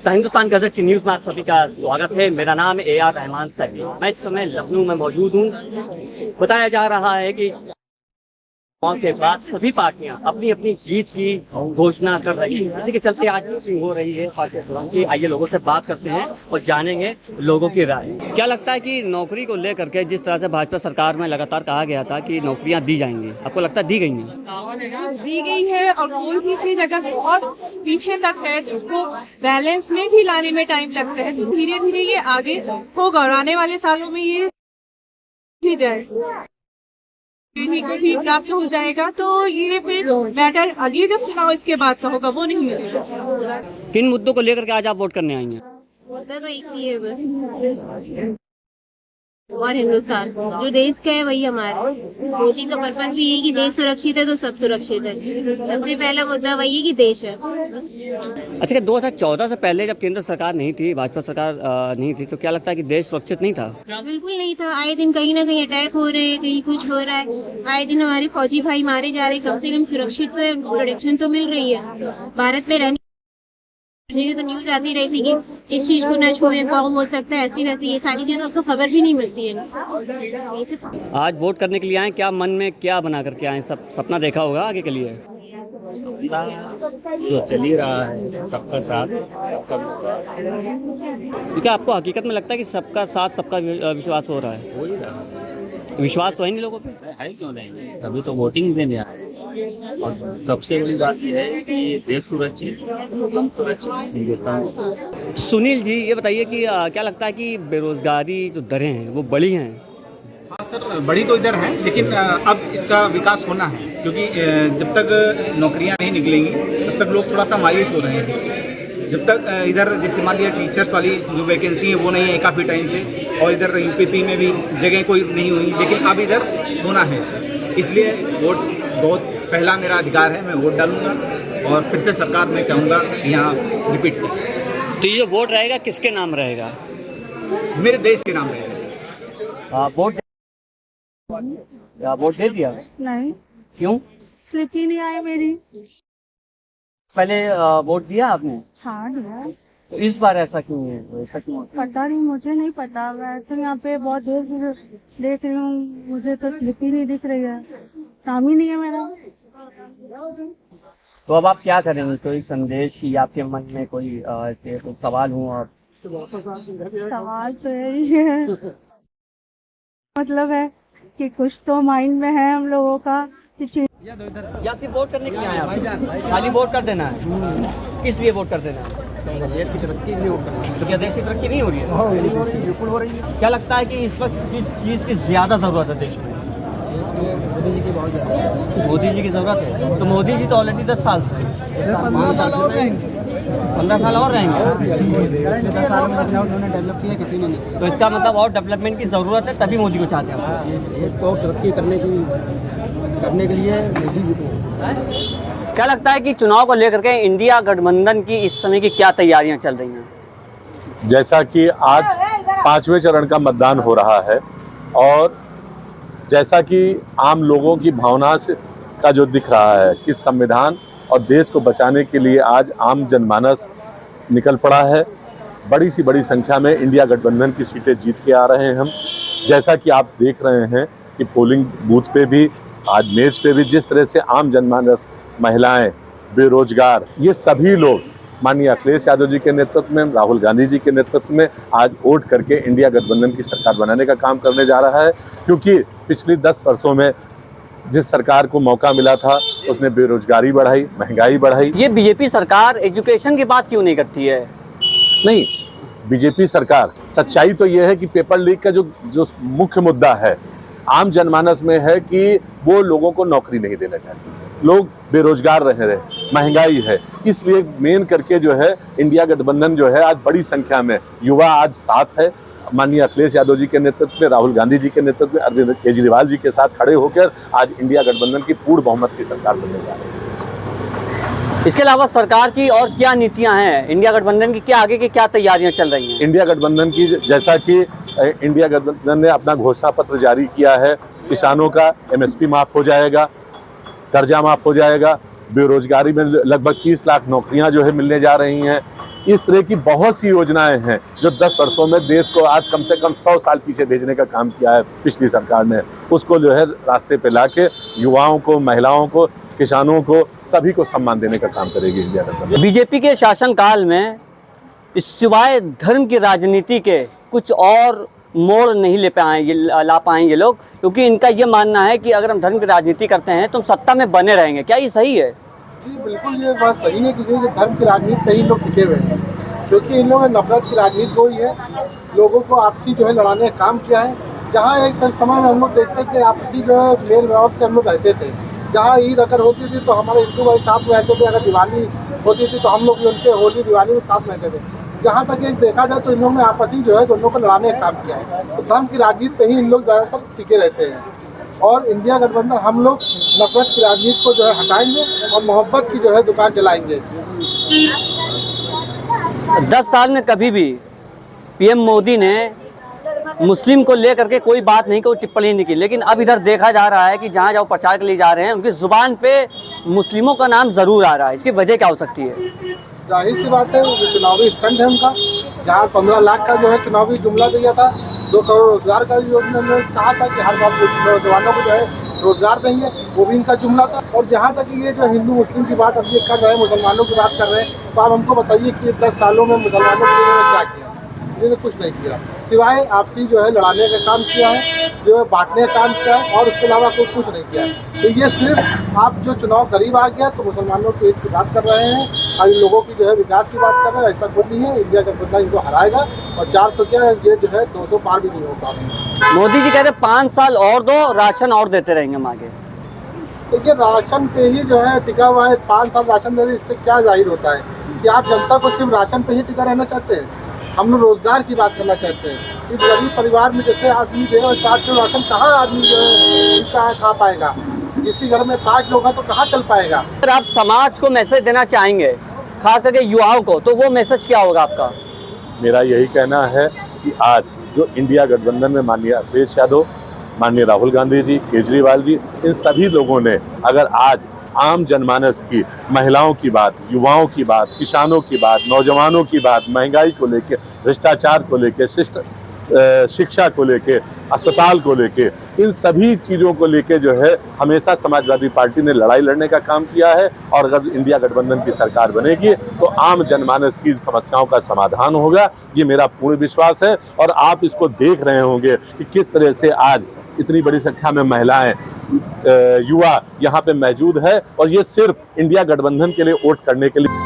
Hindustan gazette की news में आप सभी का स्वागत है। मेरा नाम है AR रहमान सैफी। मैं इस समय लखनऊ में मौजूद हूँ। बताया जा रहा है कि चुनाव के बाद सभी पार्टियां अपनी अपनी जीत की घोषणा कर रही है। इसी के चलते आज मीटिंग हो रही है पार्टी की। आइए लोगों से बात करते हैं और जानेंगे लोगों की राय। क्या लगता है कि नौकरी को लेकर के जिस तरह से भाजपा सरकार में लगातार कहा गया था कि नौकरियां दी जाएंगी, आपको लगता है दी गई हैं? दी गई है और कोई भी चीज अगर बहुत पीछे तक है तो उसको बैलेंस में भी लाने में टाइम लगता है, तो धीरे धीरे ये आगे होगा और आने वाले सालों में ये भी जाए पीढ़ी को भी प्राप्त हो जाएगा। तो ये फिर मैटर अगले जब चुनाव इसके बाद का होगा वो नहीं मिलेगा। किन मुद्दों को लेकर के आज आप वोट करने आएंगे? मुद्दा तो एक ही है बस, और हिंदुस्तान जो देश का है वही हमारा। वोटिंग का पर्पज भी ये कि देश सुरक्षित है तो सब सुरक्षित है। सबसे पहला मुद्दा वही है कि देश है। अच्छा, 2014 से पहले जब केंद्र सरकार नहीं थी, भाजपा सरकार नहीं थी, तो क्या लगता है कि देश सुरक्षित नहीं था? बिल्कुल नहीं था। आए दिन कहीं ना कहीं अटैक हो रहे हैं, कहीं कुछ हो रहा है। आए दिन हमारे फौजी भाई मारे जा रहे हैं। कम से कम सुरक्षित तो है, उनको प्रोटेक्शन तो मिल रही है। भारत में रहने तो न्यूज आती रही थी कि इस चीज को न छुए, बॉम्ब हो सकता है, ऐसी वैसी। ये सारी चीजें आपको खबर भी नहीं मिलती है। आज वोट करने के लिए आए, क्या मन में क्या बना करके आए? सब सपना देखा होगा आगे के लिए? जो चल ही रहा है, सबका साथ सबका विश्वास। क्या आपको हकीकत में लगता है कि सबका साथ सबका विश्वास हो रहा है? हो ही रहा है। विश्वास तो है नहीं लोगों पे? है क्यों नहीं, तभी तो वोटिंग देने आए। और सबसे बड़ी बात यह है कि देश सुरक्षित, हम सुरक्षित, हिंदुस्तान। सुनील जी, ये बताइए कि क्या लगता है कि बेरोजगारी जो दरें हैं वो बढ़ी हैं? हाँ सर, बड़ी तो इधर है, लेकिन अब इसका विकास होना है, क्योंकि जब तक नौकरियां नहीं निकलेंगी तब तक लोग थोड़ा सा मायूस हो रहे हैं। जब तक इधर जैसे मान लिया टीचर्स वाली जो वैकेंसी है वो नहीं है काफ़ी टाइम से, और इधर यूपीपी में भी जगह कोई नहीं हुई, लेकिन अब इधर होना है। इसलिए वोट बहुत पहला मेरा अधिकार है, मैं वोट डालूंगा और फिर से सरकार मैं चाहूँगा यहाँ रिपीट करें। तो ये वोट रहेगा किसके नाम रहेगा? मेरे देश के नाम रहेगा। वोट दे दिया? नहीं, क्यों? स्लिप ही नहीं आई मेरी। पहले वोट दिया आपने? हाँ दिया। तो इस बार ऐसा क्यों है? ऐसा क्यों? पता नहीं, मुझे नहीं पता। मैं तो यहाँ पे बहुत देर से देख रही हूँ, मुझे तो स्लिप ही नहीं दिख रही है। काम ही नहीं है मेरा। तो अब आप क्या करेंगे? कोई संदेश की आपके मन में कोई ऐसे कोई सवाल हो? और सवाल तो यही है, मतलब है कि कुछ तो माइंड में है हम लोगों का कि या सिर्फ वोट करने के लिए आए आप? खाली वोट कर देना है? किस लिए वोट कर देना है? देश की तरक्की के लिए वोट करना। तो क्या देश की तरक्की नहीं हो रही है? बिल्कुल हो रही है। क्या लगता है कि इस वक्त किस चीज़ की ज्यादा जरूरत है देश में? मोदी जी की बहुत ज़्यादा। मोदी जी की जरूरत है। तो मोदी जी तो ऑलरेडी 10 साल से हैं। 15 साल और रहेंगे। 15 साल और रहेंगे। 10 साल में बदलाव उन्होंने डेवलप किया, किसी ने नहीं। तो इसका मतलब और डेवलपमेंट की जरूरत है, तभी मोदी को चाहते हैं। देश को तरक्की करने के लिए मोदी जी को। क्या लगता है कि चुनाव को लेकर के इंडिया गठबंधन की इस समय की क्या तैयारियां चल रही हैं? जैसा कि आज 5वें चरण का मतदान हो रहा है, और जैसा कि आम लोगों की भावना से का जो दिख रहा है कि संविधान और देश को बचाने के लिए आज आम जनमानस निकल पड़ा है। बड़ी सी बड़ी संख्या में इंडिया गठबंधन की सीटें जीत के आ रहे हैं हम। जैसा कि आप देख रहे हैं कि पोलिंग बूथ पे भी, आज मेज पे भी जिस तरह से आम जनमानस, महिलाएं, बेरोजगार, ये सभी लोग माननीय अखिलेश यादव जी के नेतृत्व में, राहुल गांधी जी के नेतृत्व में आज वोट करके इंडिया गठबंधन की सरकार बनाने का काम करने जा रहा है। क्योंकि पिछली 10 वर्षों में जिस सरकार को मौका मिला था उसने बेरोजगारी बढ़ाई, महंगाई बढ़ाई। ये बीजेपी सरकार एजुकेशन की बात क्यों नहीं करती है? नहीं, बीजेपी सरकार, सच्चाई तो यह है कि पेपर लीक का जो मुख्य मुद्दा है आम जनमानस में है कि वो लोगों को नौकरी नहीं देना चाहती, लोग बेरोजगार रह रहे, महंगाई है। इसलिए मेन करके जो है इंडिया गठबंधन जो है आज बड़ी संख्या में युवा आज साथ है। माननीय अखिलेश यादव जी के नेतृत्व में, राहुल गांधी जी के नेतृत्व में, अरविंद केजरीवाल जी के साथ खड़े होकर आज इंडिया गठबंधन की पूर्ण बहुमत की सरकार बनने जा रही है। इसके अलावा सरकार की और क्या नीतियां हैं? इंडिया गठबंधन की क्या आगे की क्या तैयारियां चल रही हैं? इंडिया गठबंधन की, जैसा कि इंडिया गठबंधन ने अपना घोषणा पत्र जारी किया है, किसानों का MSP माफ हो जाएगा, कर्जा माफ हो जाएगा, बेरोजगारी में लगभग 30 लाख नौकरियां जो है मिलने जा रही हैं, इस तरह की बहुत सी योजनाएं हैं जो 10 वर्षों में देश को आज कम से कम 100 साल पीछे भेजने का काम किया है पिछली सरकार ने। उसको जो है रास्ते पे लाके युवाओं को, महिलाओं को, किसानों को, सभी को सम्मान देने का काम करेगी इंडिया गठबंधन। बीजेपी के शासनकाल में सिवाय धर्म की राजनीति के कुछ और मोड़ नहीं ला पाए ये लोग, क्योंकि इनका ये मानना है कि अगर हम धर्म की राजनीति करते हैं तो हम सत्ता में बने रहेंगे। क्या ये सही है? जी बिल्कुल, ये बात सही है, क्योंकि ये धर्म की राजनीति पे ही लोग टिके हुए हैं, क्योंकि इन लोगों ने नफरत की राजनीति को ही है, लोगों को आपसी जो है लड़ाने का काम किया है। जहाँ एक समय में हम लोग देखते थे आपसी जो है मेल मिलाप से हम लोग रहते थे, जहाँ ईद अगर होती थी तो हमारे हिंदू भाई साथ में रहते थे, अगर दिवाली होती थी तो हम लोग भी उनके होली दिवाली में साथ में रहते थे। जहाँ तक एक देखा जाए तो इन लोगों ने आपसी जो है दोनों को लड़ाने का काम किया है, तो धर्म की राजनीति पे ही इन लोग ज़्यादातर टिके रहते हैं। और इंडिया गठबंधन हम लोग नफरत की राजनीति को जो है हटाएंगे और मोहब्बत की जो है दुकान चलाएंगे। 10 साल में कभी भी पीएम मोदी ने मुस्लिम को लेकर के कोई बात नहीं, कोई टिप्पणी नहीं की, लेकिन अब इधर देखा जा रहा है कि जहाँ जहाँ प्रचार के लिए जा रहे हैं उनकी जुबान पे मुस्लिमों का नाम जरूर आ रहा है। इसकी वजह क्या हो सकती है? जाहिर सी बात है, वो चुनावी स्टंट है उनका। जहाँ 15 लाख का जो है चुनावी जुमला दिया था, 2 करोड़ रोजगार का योजना में कहा था कि हर साल नौजवानों को जो है रोजगार देंगे, वो भी इनका जुमला था। और जहाँ तक ये जो हिंदू मुस्लिम की बात अब ये कर रहे हैं, मुसलमानों की बात कर रहे हैं, तो आप हमको बताइए कि 10 सालों में मुसलमानों के लिए क्या किया? इन्होंने कुछ नहीं किया, सिवाय आपसी जो है लड़ाने का काम किया है, जो है बांटने का काम किया है, और उसके अलावा कुछ नहीं किया है। तो ये सिर्फ आप जो चुनाव करीब आ गया तो मुसलमानों की एक की बात कर रहे हैं और इन लोगों की जो है विकास की बात कर रहे हैं। ऐसा कुछ नहीं है, इंडिया गठबंधन इनको हराएगा और 400 क्या ये जो है 200 पार भी नहीं हो पा रहे। मोदी जी कहते 5 साल और दो, राशन और देते रहेंगे हम आगे। देखिए, राशन पे ही जो है टिका हुआ है, 5 साल राशन दे रहे, इससे क्या जाहिर होता है कि आप जनता को सिर्फ राशन पे ही टिका रहना चाहते हैं? हम लोग रोजगार की बात करना चाहते हैं कि गरीब परिवार में जैसे आदमी जो है 4 किलो राशन कहाँ आदमी जो है खा पाएगा? किसी घर में 5 लोग हैं तो कहाँ चल पाएगा? अगर आप समाज को मैसेज देना चाहेंगे, खास करके युवाओं को, तो वो मैसेज क्या होगा आपका? मेरा यही कहना है कि आज जो इंडिया गठबंधन में माननीय अखिलेश यादव, माननीय राहुल गांधी जी, केजरीवाल जी, इन सभी लोगों ने अगर आज आम जनमानस की, महिलाओं की बात, युवाओं की बात, किसानों की बात, नौजवानों की बात, महंगाई को लेके, भ्रष्टाचार को लेके, शिक्षा को लेके, अस्पताल को लेके, इन सभी चीज़ों को लेके जो है हमेशा समाजवादी पार्टी ने लड़ाई लड़ने का काम किया है। और अगर इंडिया गठबंधन की सरकार बनेगी तो आम जनमानस की समस्याओं का समाधान होगा, ये मेरा पूर्ण विश्वास है। और आप इसको देख रहे होंगे कि किस तरह से आज इतनी बड़ी संख्या में महिलाएं, युवा यहाँ पे मौजूद है, और ये सिर्फ इंडिया गठबंधन के लिए वोट करने के लिए